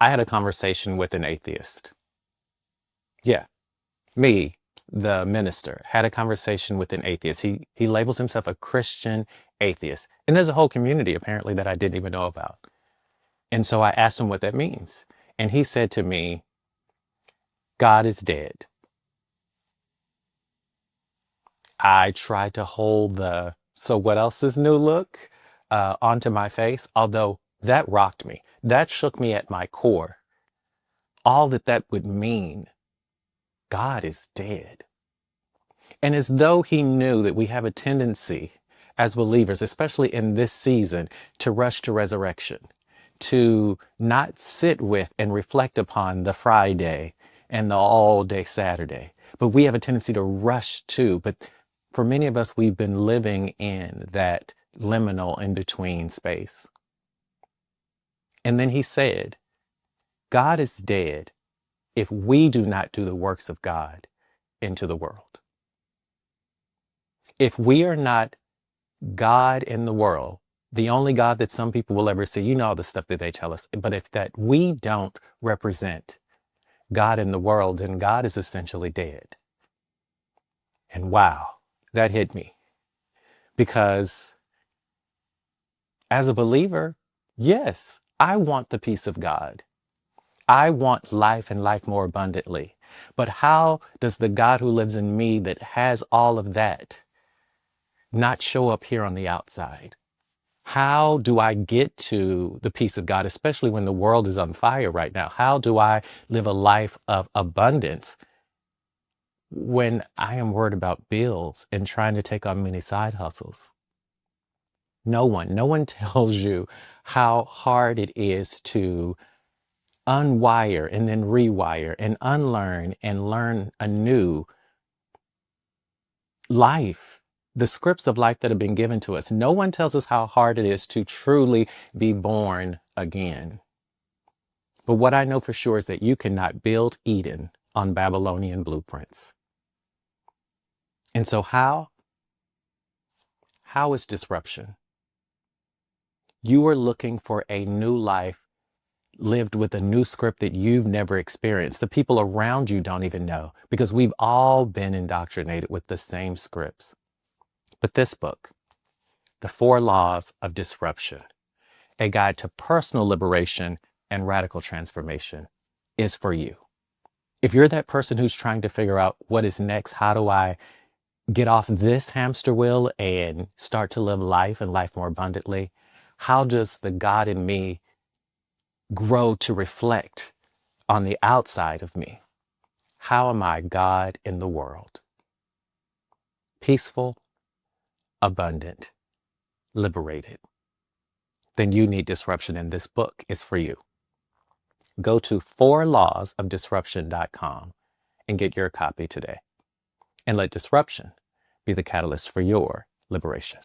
I had a conversation with an atheist. Yeah, me, the minister, had a conversation with an atheist. He labels himself a Christian atheist. And there's a whole community apparently that I didn't even know about. And so I asked him what that means. And he said to me, God is dead. I tried to hold the so what else is new look onto my face, although that rocked me. That shook me at my core. All that that would mean, God is dead. And as though he knew that we have a tendency as believers, especially in this season, to rush to resurrection, to not sit with and reflect upon the Friday and the all day Saturday. But we have a tendency to rush to. But for many of us, we've been living in that liminal in between space. And then he said, God is dead if we do not do the works of God into the world. If we are not God in the world, the only God that some people will ever see, you know, all the stuff that they tell us, but if that we don't represent God in the world, then God is essentially dead. And wow, that hit me because as a believer, yes, I want the peace of God. I want life and life more abundantly. But how does the God who lives in me that has all of that not show up here on the outside? How do I get to the peace of God, especially when the world is on fire right now? How do I live a life of abundance when I am worried about bills and trying to take on many side hustles? No one tells you how hard it is to unwire and then rewire and unlearn and learn anew life, the scripts of life that have been given to us. No one tells us how hard it is to truly be born again. But what I know for sure is that you cannot build Eden on Babylonian blueprints. And so how? How is disruption? You are looking for a new life lived with a new script that you've never experienced. The people around you don't even know because we've all been indoctrinated with the same scripts. But this book, The 4 Laws of Disruption, a guide to personal liberation and radical transformation, is for you. If you're that person who's trying to figure out what is next, how do I get off this hamster wheel and start to live life and life more abundantly? How does the God in me grow to reflect on the outside of me? How am I God in the world? Peaceful, abundant, liberated. Then you need disruption, and this book is for you. Go to 4lawsofdisruption.com and get your copy today. And let disruption be the catalyst for your liberation.